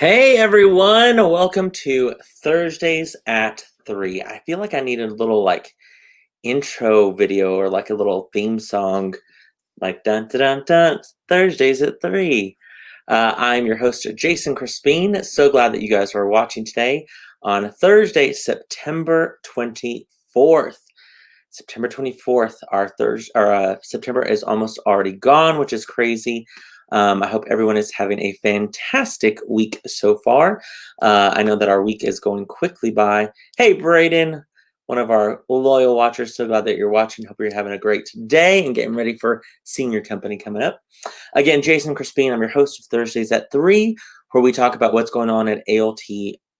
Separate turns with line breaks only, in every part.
Hey everyone, welcome to Thursdays at 3. I feel like I need a little intro video or like a little theme song like dun dun dun dun Thursdays at 3. I'm your host Jason Crespin. So glad that you guys are watching today on Thursday, September 24th. September 24th, September is almost already gone, which is crazy. I hope everyone is having a fantastic week so far. I know that our week is going quickly by. Hey, Brayden, one of our loyal watchers. So glad that you're watching. Hope you're having a great day and getting ready for senior company coming up. Again, Jason Crespin. I'm your host of Thursdays at 3, where we talk about what's going on at ALT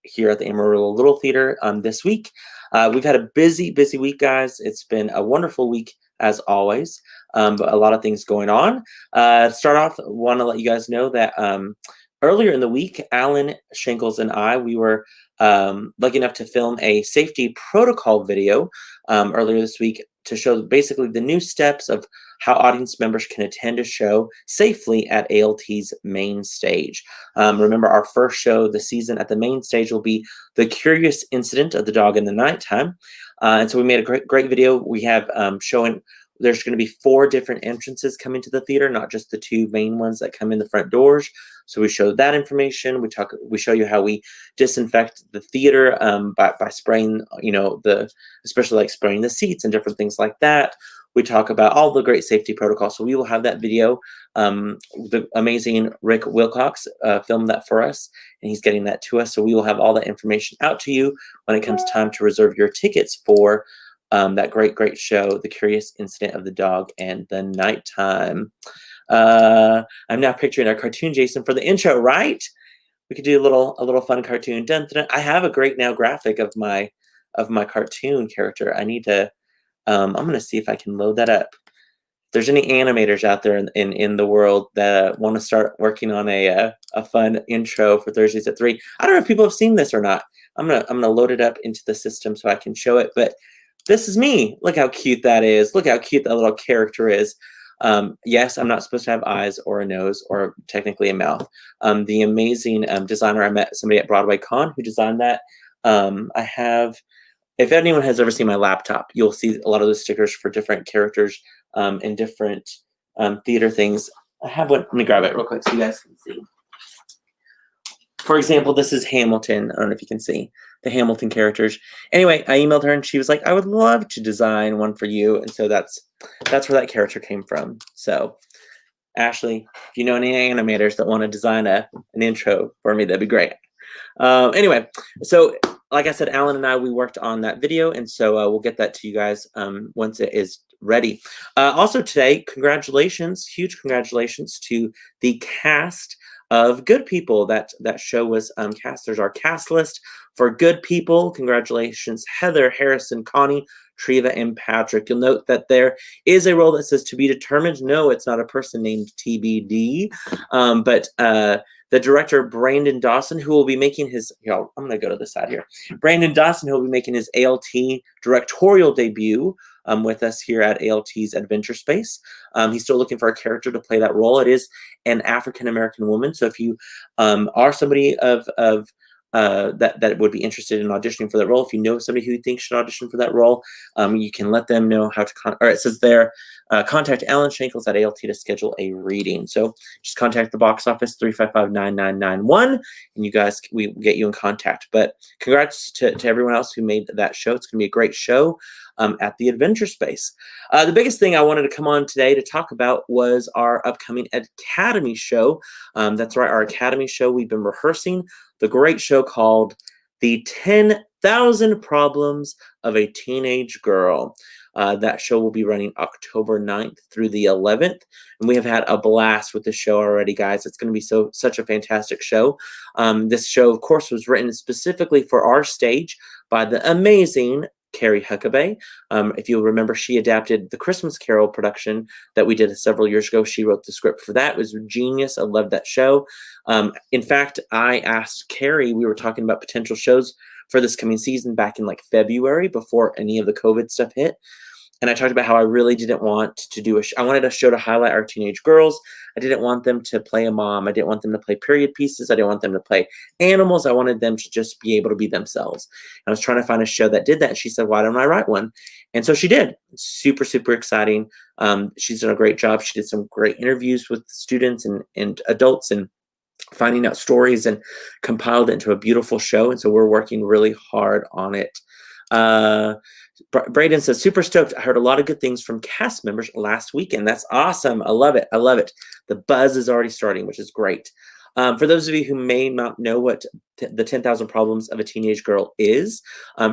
here at the Amarillo Little Theater this week. We've had a busy week, guys. It's been a wonderful week as always, but a lot of things going on. To start off, want to let you guys know that earlier in the week, Alan Shankles and we were lucky enough to film a safety protocol video earlier this week to show basically the new steps of how audience members can attend a show safely at ALT's main stage. Remember, our first show this season at the main stage will be The Curious Incident of the Dog in the Nighttime. And so we made a great video. We have showing there's going to be 4 different entrances coming to the theater, not just the 2 main ones that come in the front doors. So we show that information. We show you how we disinfect the theater by spraying, especially like spraying the seats and different things like that. We talk about all the great safety protocols. So we will have that video. The amazing Rick Wilcox filmed that for us, and he's getting that to us. So we will have all that information out to you when it comes time to reserve your tickets for that great show, The Curious Incident of the Dog and the Nighttime. I'm now picturing our cartoon, Jason, for the intro, right? We could do a little fun cartoon. Dun, dun, dun. I have a great now graphic of my cartoon character. I need to. I'm gonna see if I can load that up. If there's any animators out there in the world that want to start working on a fun intro for Thursdays at 3. I don't know if people have seen this or not. I'm gonna load it up into the system so I can show it. But this is me. Look how cute that is. Look how cute that little character is. Yes, I'm not supposed to have eyes or a nose or technically a mouth. The amazing designer, I met somebody at Broadway Con who designed that. I have, if anyone has ever seen my laptop, you'll see a lot of the stickers for different characters and different theater things. I have one. Let me grab it real quick so you guys can see. For example, this is Hamilton. I don't know if you can see the Hamilton characters. Anyway, I emailed her and she was like, I would love to design one for you. And so that's where that character came from. So Ashley, if you know any animators that want to design an intro for me, that'd be great. Anyway, so like I said, Alan and we worked on that video. And so we'll get that to you guys once it is ready. Also today, congratulations, huge congratulations to the cast of Good People. That show was cast. There's our cast list for Good People. Congratulations, Heather, Harrison, Connie, Treva, and Patrick. You'll note that there is a role that says to be determined. No, it's not a person named TBD, but the director, Brandon Dawson, who will be making his, I'm going to go to the side here. Brandon Dawson, who will be making his ALT directorial debut with us here at ALT's Adventure Space. He's still looking for a character to play that role. It is an African-American woman. So if you are somebody that would be interested in auditioning for that role, if you know somebody who you think should audition for that role, you can let them know how to it says there, contact Alan Shankles at ALT to schedule a reading. So just contact the box office 355-9991 and you guys, we will get you in contact. But congrats to everyone else who made that show. It's gonna be a great show at the Adventure Space. The biggest thing I wanted to come on today to talk about was our upcoming Academy show. That's right, our Academy show. We've been rehearsing the great show called The 10,000 Problems of a Teenage Girl. That show will be running October 9th through the 11th. And we have had a blast with the show already, guys. It's going to be such a fantastic show. This show, of course, was written specifically for our stage by the amazing Carrie Huckabee. If you'll remember, she adapted the Christmas Carol production that we did several years ago. She wrote the script for that. It was genius. I loved that show. In fact, I asked Carrie, we were talking about potential shows for this coming season back in like February before any of the COVID stuff hit. and I talked about how I really didn't want to do I wanted a show to highlight our teenage girls. I didn't want them to play a mom. I didn't want them to play period pieces. I didn't want them to play animals. I wanted them to just be able to be themselves. And I was trying to find a show that did that. And she said, why don't I write one? And so she did. Super, super exciting. She's done a great job. She did some great interviews with students and adults and finding out stories and compiled it into a beautiful show. And so we're working really hard on it. Braden says, super stoked. I heard a lot of good things from cast members last weekend. That's awesome. I love it. I love it. The buzz is already starting, which is great. For those of you who may not know what the 10,000 Problems of a Teenage Girl is,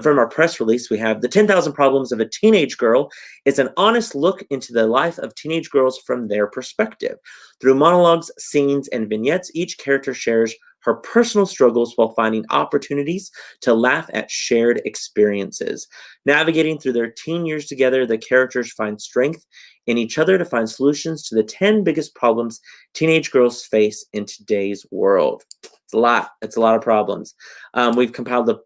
from our press release, we have the 10,000 Problems of a Teenage Girl. It's an honest look into the life of teenage girls from their perspective. Through monologues, scenes, and vignettes, each character shares her personal struggles while finding opportunities to laugh at shared experiences. Navigating through their teen years together, the characters find strength in each other to find solutions to the 10 biggest problems teenage girls face in today's world. It's a lot. It's a lot of problems. We've compiled a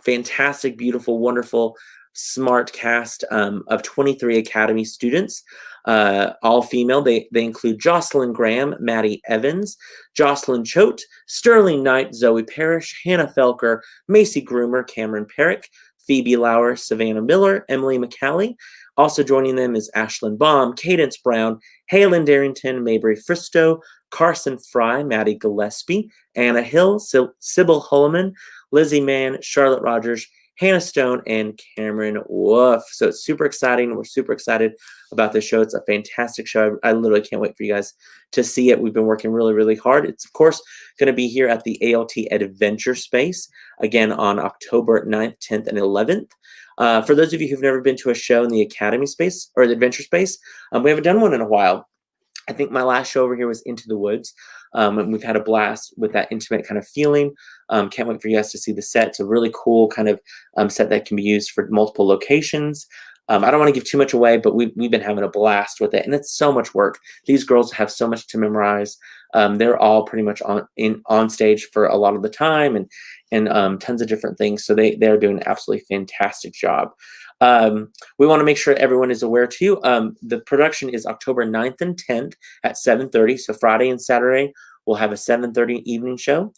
fantastic, beautiful, wonderful, smart cast of 23 Academy students, all female. They include Jocelyn Graham, Maddie Evans, Jocelyn Choate, Sterling Knight, Zoe Parrish, Hannah Felker, Macy Groomer, Cameron Perrick, Phoebe Lauer, Savannah Miller, Emily McCallie. Also joining them is Ashlyn Baum, Cadence Brown, Halen Darrington, Mabry Fristow, Carson Fry, Maddie Gillespie, Anna Hill, Sybil Hulliman, Lizzie Mann, Charlotte Rogers, Hannah Stone, and Cameron Wolf. So it's super exciting. We're super excited about this show. It's a fantastic show. I literally can't wait for you guys to see it. We've been working really, really hard. It's, of course, going to be here at the ALT Adventure Space, again on October 9th, 10th, and 11th. For those of you who've never been to a show in the Academy Space or the Adventure Space, we haven't done one in a while. I think my last show over here was Into the Woods, and we've had a blast with that intimate kind of feeling. Can't wait for you guys to see the set. It's a really cool kind of set that can be used for multiple locations. I don't want to give too much away, but we've been having a blast with it, and it's so much work. These girls have so much to memorize. They're all pretty much on stage for a lot of the time, and tons of different things. So they're doing an absolutely fantastic job. We want to make sure everyone is aware too. The production is October 9th and 10th at 7:30. So Friday and Saturday, we'll have a 7:30 evening show.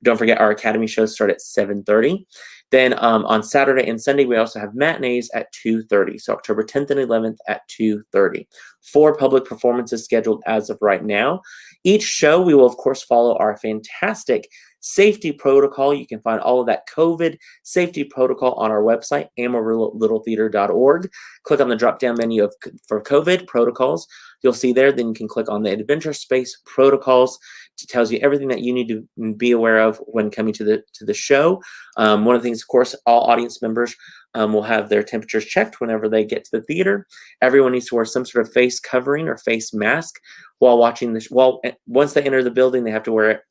Don't forget our Academy shows start at 7:30. Then on Saturday and Sunday, we also have matinees at 2:30. So October 10th and 11th at 2:30. 4 public performances scheduled as of right now. Each show, we will, of course, follow our fantastic safety protocol. You can find all of that COVID safety protocol on our website, amarillo-littletheater.org. Click on the drop-down menu for COVID protocols. You'll see there. Then you can click on the Adventure Space protocols. It tells you everything that you need to be aware of when coming to the show. One of the things, of course, all audience members will have their temperatures checked whenever they get to the theater. Everyone needs to wear some sort of face covering or face mask while watching the show. Once they enter the building, they have to wear it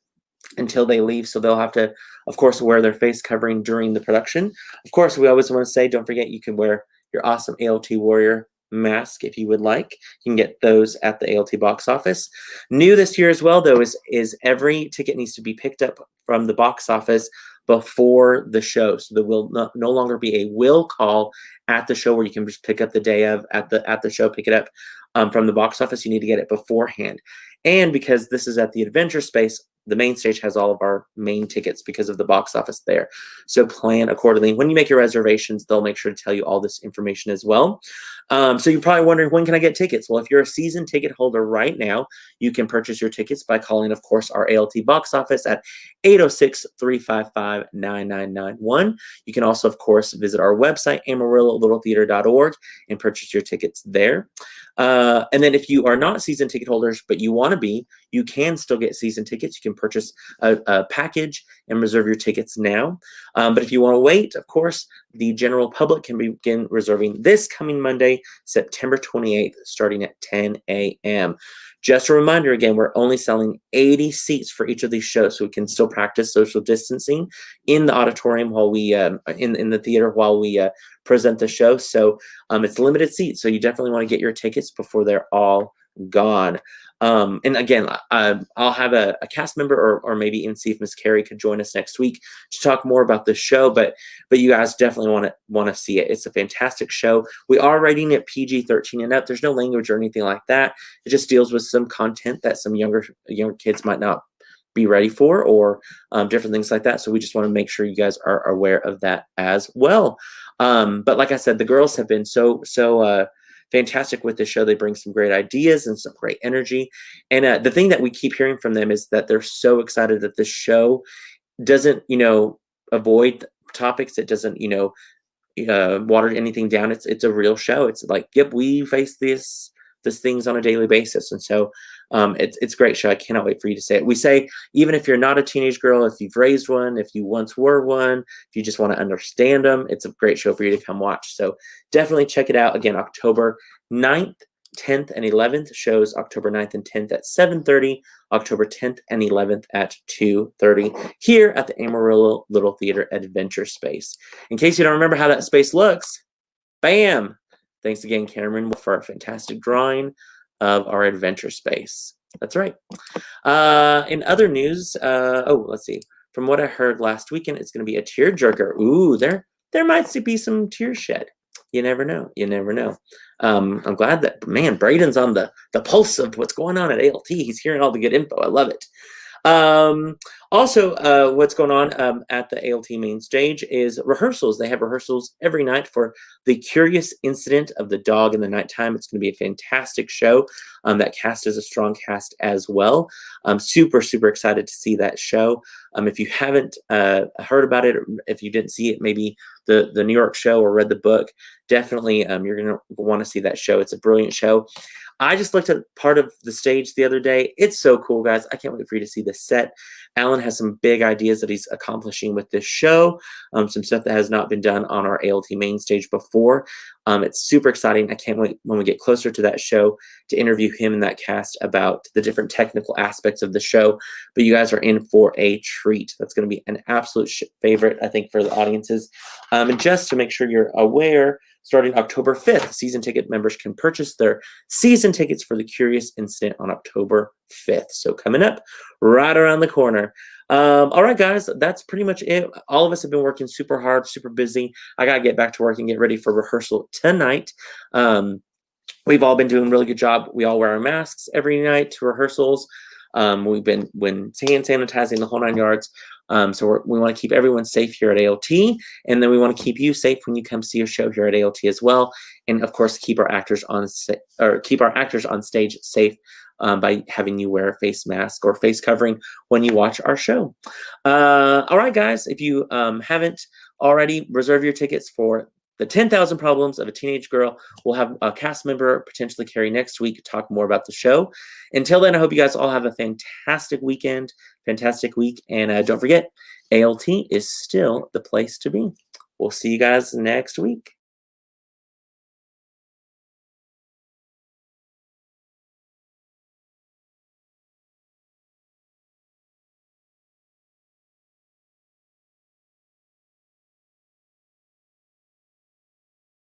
until they leave. So they'll have to, of course, wear their face covering during the production. Of course, we always want to say, don't forget, you can wear your awesome ALT Warrior mask if you would like. You can get those at the ALT box office. New this year as well, though, is every ticket needs to be picked up from the box office before the show. So there will no longer be a will call at the show where you can just pick up the day of at the show, pick it up from the box office. You need to get it beforehand. And because this is at the Adventure Space, the main stage has all of our main tickets because of the box office there. So plan accordingly. When you make your reservations, they'll make sure to tell you all this information as well. So you're probably wondering, when can I get tickets? Well, if you're a season ticket holder right now, you can purchase your tickets by calling, of course, our ALT box office at 806-355-9991. You can also, of course, visit our website, amarillo-littletheater.org, and purchase your tickets there. And then if you are not season ticket holders, but you want to be, you can still get season tickets. You can purchase a package and reserve your tickets now. But if you want to wait, of course, the general public can begin reserving this coming Monday, September 28th, starting at 10 a.m. Just a reminder, again, we're only selling 80 seats for each of these shows, so we can still practice social distancing in the auditorium while we, in the theater while we present the show. So it's limited seats, so you definitely want to get your tickets before they're all gone. And again, I'll have a cast member or maybe even see if Miss Carrie could join us next week to talk more about the show. But you guys definitely want to see it. It's a fantastic show. We are rating it PG-13 and up. There's no language or anything like that. It just deals with some content that some younger kids might not be ready for, or different things like that. So we just want to make sure you guys are aware of that as well. But like I said, the girls have been so fantastic with the show. They bring some great ideas and some great energy. And the thing that we keep hearing from them is that they're so excited that this show doesn't, avoid topics. It doesn't, water anything down. It's a real show. It's like, yep, we face these things on a daily basis. And so it's a great show. I cannot wait for you to say it. We say, even if you're not a teenage girl, if you've raised one, if you once were one, if you just want to understand them, it's a great show for you to come watch. So definitely check it out. Again, October 9th, 10th, and 11th. Shows October 9th and 10th at 7:30, October 10th and 11th at 2:30 here at the Amarillo Little Theater Adventure Space. In case you don't remember how that space looks, bam! Thanks again, Cameron, for a fantastic drawing of our adventure space. That's right. In other news, let's see. From what I heard last weekend, it's going to be a tearjerker. Ooh, there might be some tears shed. You never know. You never know. I'm glad that, man, Braden's on the pulse of what's going on at ALT. He's hearing all the good info. I love it. Also, what's going on at the ALT main stage is rehearsals. They have rehearsals every night for The Curious Incident of the Dog in the Nighttime. It's going to be a fantastic show. That cast is a strong cast as well. I'm super, super excited to see that show. If you haven't heard about it, or if you didn't see it, maybe the New York show or read the book, definitely you're going to want to see that show. It's a brilliant show. I just looked at part of the stage the other day. It's so cool, guys. I can't wait for you to see this set. Alan has some big ideas that he's accomplishing with this show, some stuff that has not been done on our ALT main stage before. It's super exciting. I can't wait when we get closer to that show to interview him and that cast about the different technical aspects of the show. But you guys are in for a treat. That's going to be an absolute favorite, I think, for the audiences. And just to make sure you're aware, starting October 5th, season ticket members can purchase their season tickets for The Curious Incident on October 5th. So coming up right around the corner. All right, guys, that's pretty much it. All of us have been working super hard, super busy. I got to get back to work and get ready for rehearsal tonight. We've all been doing a really good job. We all wear our masks every night to rehearsals. We've been hand sanitizing the whole 9 yards. So we want to keep everyone safe here at ALT, and then we want to keep you safe when you come see your show here at ALT as well. And of course, keep our actors on stage safe by having you wear a face mask or face covering when you watch our show. All right, guys, if you haven't already, reserve your tickets for the 10,000 Problems of a Teenage Girl. We'll have a cast member, potentially Carrie, next week, talk more about the show. Until then, I hope you guys all have a fantastic weekend, fantastic week. And don't forget, ALT is still the place to be. We'll see you guys next week.